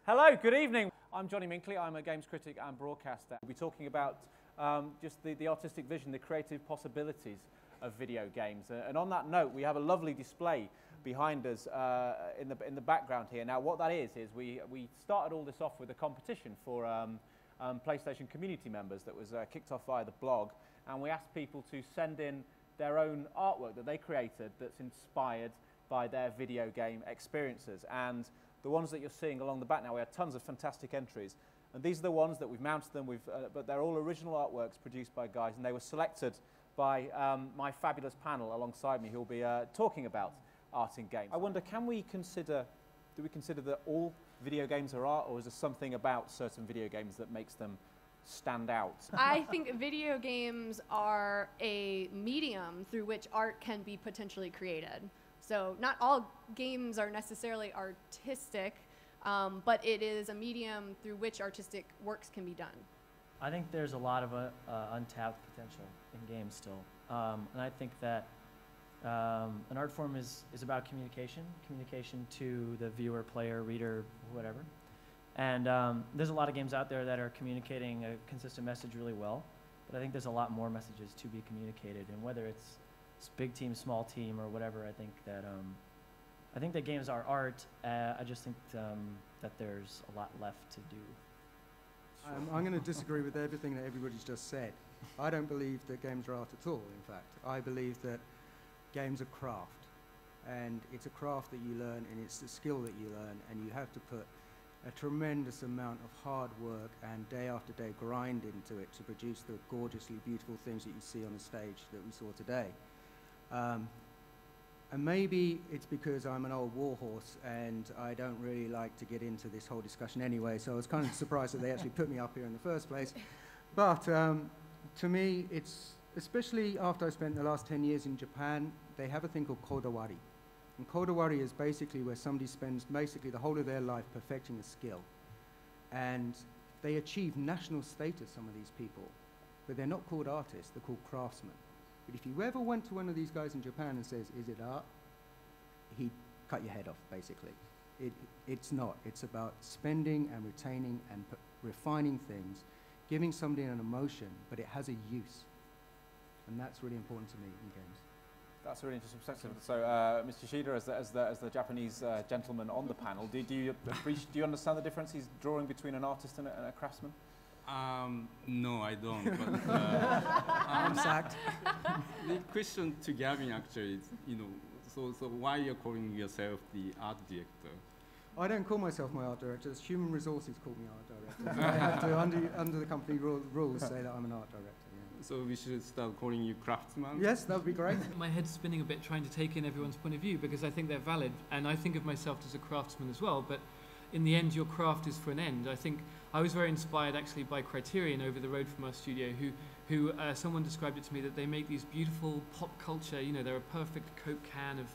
Hello, good evening. I'm Johnny Minkley. I'm a games critic and broadcaster. We'll be talking about just the artistic vision, the creative possibilities of video games. And on that note, we have a lovely display behind us in the background here. Now, what that is we started all this off with a competition for PlayStation community members that was kicked off via the blog, and we asked people to send in their own artwork that they created that's inspired by their video game experiences. And the ones that you're seeing along the back now, we had tons of fantastic entries. And these are the ones that we've mounted them, but they're all original artworks produced by guys, and they were selected by my fabulous panel alongside me who will be talking about art in games. I wonder, do we consider that all video games are art, or is there something about certain video games that makes them stand out? I think video games are a medium through which art can be potentially created. So not all games are necessarily artistic, but it is a medium through which artistic works can be done. I think there's a lot of untapped potential in games still. And I think that an art form is about communication to the viewer, player, reader, whatever. And there's a lot of games out there that are communicating a consistent message really well, but I think there's a lot more messages to be communicated, and whether it's big team, small team, or whatever, I think that games are art. I just think that there's a lot left to do. I'm going to disagree with everything that everybody's just said. I don't believe that games are art at all, in fact. I believe that games are craft, and it's a craft that you learn, and it's a skill that you learn, and you have to put a tremendous amount of hard work and day after day grind into it to produce the gorgeously beautiful things that you see on the stage that we saw today. And maybe it's because I'm an old warhorse and I don't really like to get into this whole discussion anyway, so I was kind of surprised that they actually put me up here in the first place. But to me, it's, especially after I spent the last 10 years in Japan, they have a thing called kodawari. And kodawari is basically where somebody spends basically the whole of their life perfecting a skill. And they achieve national status, some of these people, but they're not called artists, they're called craftsmen. But if you ever went to one of these guys in Japan and says, "Is it art?" he'd cut your head off, basically. It's not. It's about spending and retaining and refining things, giving somebody an emotion, but it has a use. And that's really important to me in games. That's a really interesting perspective. So, Mr. Yoshida, as the Japanese gentleman on the panel, do you understand the difference he's drawing between an artist and a craftsman? No, I don't. But, I'm sacked. The question to Gavin actually is, so why you're calling yourself the art director? I don't call myself my art director. It's human resources call me art director. I have to, under the company rules, say that I'm an art director. Yeah. So we should start calling you craftsman? Yes, that would be great. My head's spinning a bit trying to take in everyone's point of view, because I think they're valid, and I think of myself as a craftsman as well, but in the end, your craft is for an end. I think I was very inspired actually by Criterion over the road from our studio, who someone described it to me that they make these beautiful pop culture, they're a perfect Coke can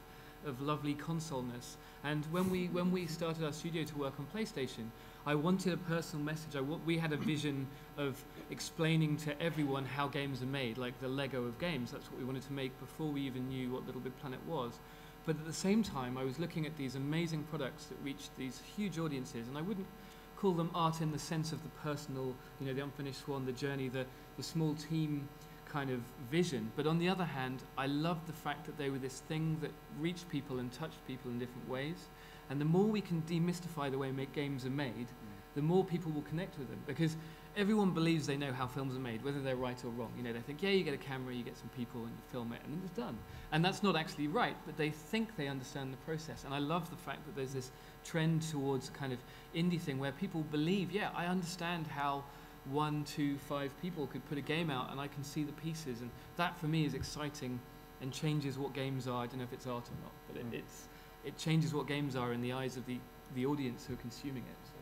of lovely consoleness. And when we started our studio to work on PlayStation, I wanted a personal message. We had a vision of explaining to everyone how games are made, like the Lego of games. That's what we wanted to make before we even knew what Little Big Planet was. But at the same time, I was looking at these amazing products that reached these huge audiences, and I wouldn't call them art in the sense of the personal, the unfinished swan, the journey, the small team kind of vision. But on the other hand, I loved the fact that they were this thing that reached people and touched people in different ways. And the more we can demystify the way games are made, the more people will connect with them. Because everyone believes they know how films are made, whether they're right or wrong. They think, yeah, you get a camera, you get some people, and you film it, and then it's done. And that's not actually right, but they think they understand the process. And I love the fact that there's this trend towards a kind of indie thing where people believe, yeah, I understand how 1, 2, 5 people could put a game out, and I can see the pieces. And that, for me, is exciting and changes what games are. I don't know if it's art or not, but it changes what games are in the eyes of the audience who are consuming it. So.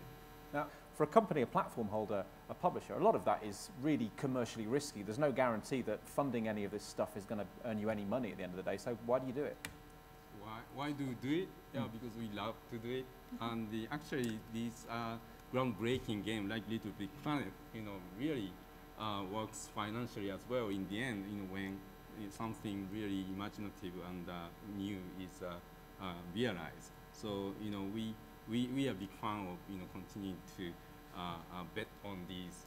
Now, for a company, a platform holder, a publisher, a lot of that is really commercially risky. There's no guarantee that funding any of this stuff is going to earn you any money at the end of the day. So why do you do it? Why do we do it? Yeah, because we love to do it. And actually, these groundbreaking game like Little Big Planet, really works financially as well in the end. When something really imaginative and new is realized. So we we are big fan of continuing to bet on these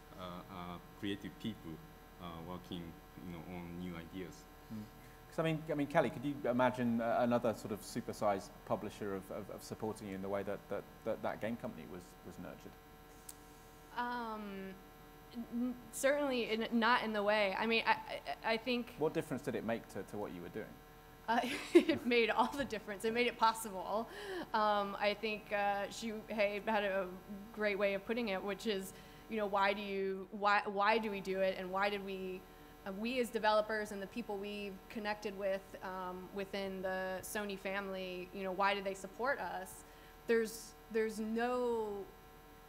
creative people working on new ideas. Because I mean, Kellee, could you imagine another sort of supersized publisher of supporting you in the way that game company was nurtured? Certainly not in the way. I mean, I think. What difference did it make to what you were doing? It made all the difference. It made it possible. I think Shuhei had a great way of putting it, which is, why do we do it, and why did we as developers and the people we've connected with within the Sony family, why do they support us? There's no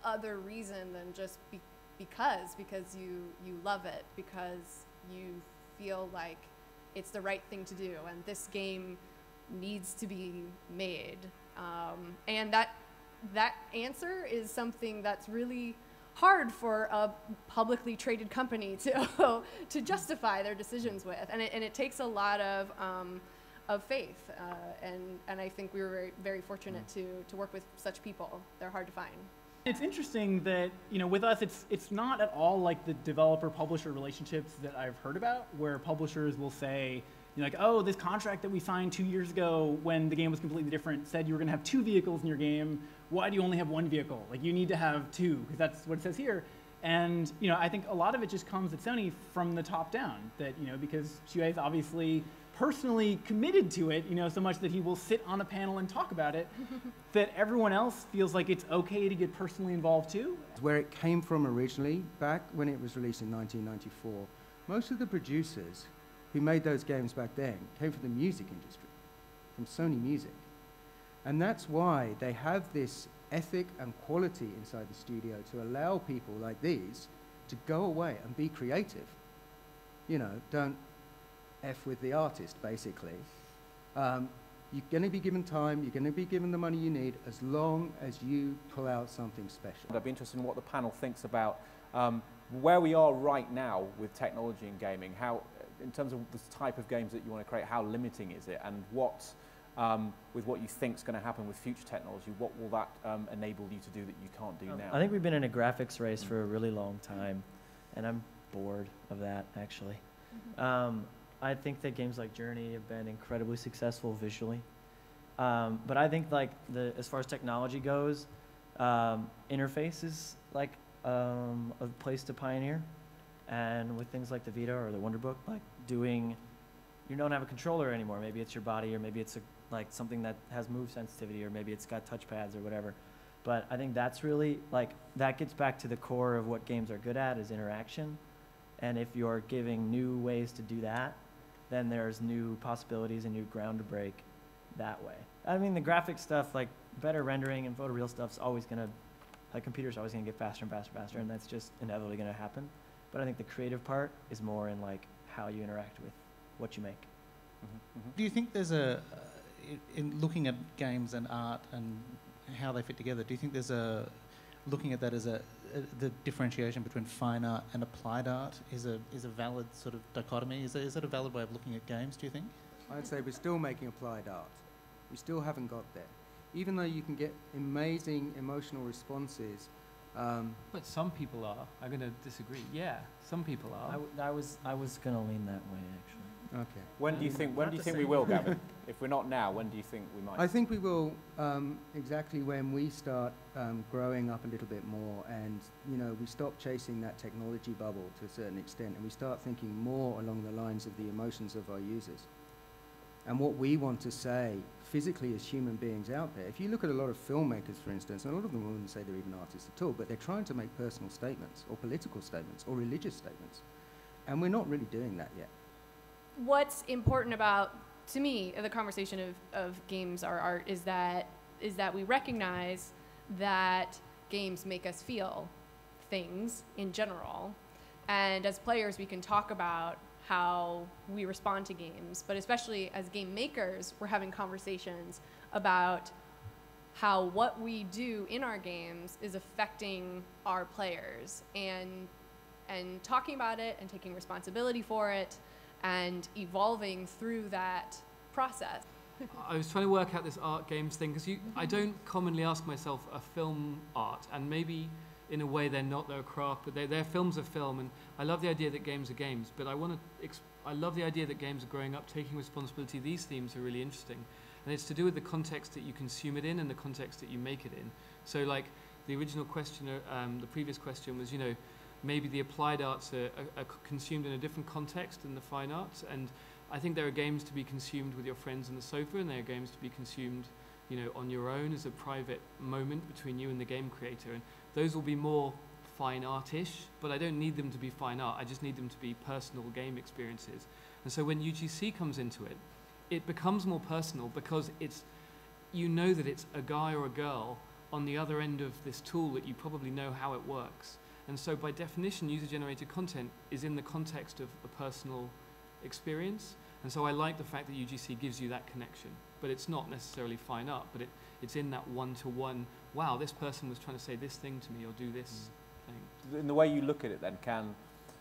other reason than just because you love it, because you feel like it's the right thing to do, and this game needs to be made. And that answer is something that's really hard for a publicly traded company to justify their decisions with, and it takes a lot of faith. And I think we were very, very fortunate to work with such people. They're hard to find. It's interesting that, with us, it's not at all like the developer-publisher relationships that I've heard about, where publishers will say, like, oh, this contract that we signed 2 years ago when the game was completely different said you were going to have 2 vehicles in your game. Why do you only have 1 vehicle? Like, you need to have 2, because that's what it says here. And, I think a lot of it just comes at Sony from the top down, that, because Shuhei's obviously personally committed to it, so much that he will sit on a panel and talk about it, that everyone else feels like it's okay to get personally involved too. Where it came from originally, back when it was released in 1994, most of the producers who made those games back then came from the music industry, from Sony Music. And that's why they have this ethic and quality inside the studio to allow people like these to go away and be creative. Don't F with the artist, basically. You're going to be given time, you're going to be given the money you need, as long as you pull out something special. I'd be interested in what the panel thinks about where we are right now with technology and gaming, how, in terms of the type of games that you want to create, how limiting is it, and what, with what you think is going to happen with future technology, what will that enable you to do that you can't do now? I think we've been in a graphics race for a really long time, and I'm bored of that, actually. I think that games like Journey have been incredibly successful visually. But I think as far as technology goes, interface is like a place to pioneer. And with things like the Vita or the Wonderbook, you don't have a controller anymore. Maybe it's your body, or maybe it's like something that has move sensitivity, or maybe it's got touchpads or whatever. But I think that's really, that gets back to the core of what games are good at, is interaction. And if you're giving new ways to do that, then there's new possibilities and new ground to break that way. I mean, the graphic stuff, like better rendering and photoreal stuff's always going to, computers are always going to get faster and faster and faster, and that's just inevitably going to happen. But I think the creative part is more in how you interact with what you make. Do you think there's in looking at games and art and how they fit together, do you think there's looking at that as the differentiation between fine art and applied art is a valid sort of dichotomy? Is that a valid way of looking at games, do you think? I'd say we're still making applied art. We still haven't got there. Even though you can get amazing emotional responses. But some people are. I'm going to disagree. Yeah, some people are. I was going to lean that way, actually. Okay. When do you think we will, Gavin? If we're not now, when do you think we might? I think we will exactly when we start growing up a little bit more, and we stop chasing that technology bubble to a certain extent, and we start thinking more along the lines of the emotions of our users and what we want to say physically as human beings out there. If you look at a lot of filmmakers, for instance, and a lot of them wouldn't say they're even artists at all, but they're trying to make personal statements or political statements or religious statements, and we're not really doing that yet. What's important about, to me, the conversation of games are art is that we recognize that games make us feel things in general, and as players we can talk about how we respond to games, but especially as game makers, we're having conversations about how what we do in our games is affecting our players, and talking about it and taking responsibility for it and evolving through that process. I was trying to work out this art games thing because I don't commonly ask myself a film art, and maybe in a way they're not, they're a craft, but they're films of film, and I love the idea that games are games, but I love the idea that games are growing up, taking responsibility. These themes are really interesting, and it's to do with the context that you consume it in and the context that you make it in. So like the original question, the previous question was, you know, maybe the applied arts are consumed in a different context than the fine arts, and I think there are games to be consumed with your friends on the sofa, and there are games to be consumed, you know, on your own as a private moment between you and the game creator, and those will be more fine art-ish, but I don't need them to be fine art, I just need them to be personal game experiences. And so when UGC comes into it, it becomes more personal because you know that it's a guy or a girl on the other end of this tool that you probably know how it works. And so by definition, user-generated content is in the context of a personal experience. And so I like the fact that UGC gives you that connection. But it's not necessarily fine art, but it's in that one-to-one, wow, this person was trying to say this thing to me or do this thing. In the way you look at it then, can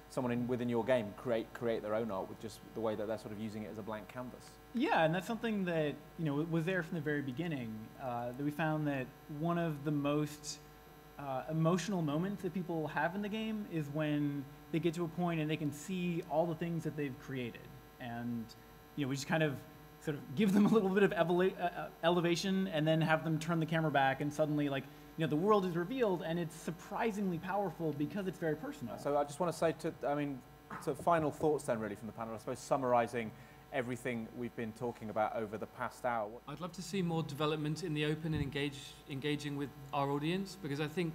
someone within your game create their own art with just the way that they're sort of using it as a blank canvas? Yeah, and that's something that, you know, was there from the very beginning. That we found that one of the most emotional moments that people have in the game is when they get to a point and they can see all the things that they've created. And, you know, we just kind of sort of give them a little bit of elevation and then have them turn the camera back, and suddenly, like, you know, the world is revealed, and it's surprisingly powerful because it's very personal. So I just want to say so final thoughts then really from the panel, I suppose summarising everything we've been talking about over the past hour. I'd love to see more development in the open and engaging with our audience, because I think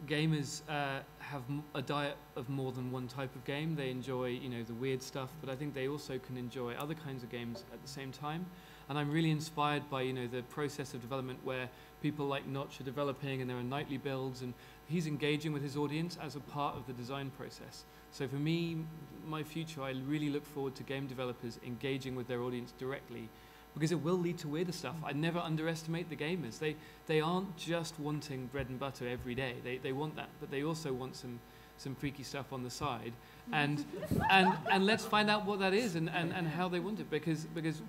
gamers have a diet of more than one type of game. They enjoy, you know, the weird stuff, but I think they also can enjoy other kinds of games at the same time. And I'm really inspired by, you know, the process of development where people like Notch are developing, and there are nightly builds, and he's engaging with his audience as a part of the design process. So for me, my future, I really look forward to game developers engaging with their audience directly, because it will lead to weirder stuff. I never underestimate the gamers. They aren't just wanting bread and butter every day. They want that, but they also want some freaky stuff on the side. And let's find out what that is and how they want it, because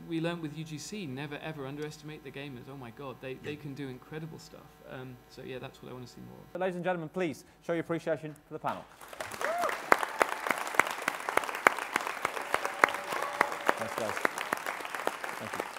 we learned with UGC, never ever underestimate the gamers. Oh my God, they can do incredible stuff. So yeah, that's what I want to see more of. So ladies and gentlemen, please show your appreciation for the panel. Thanks guys. Thank you.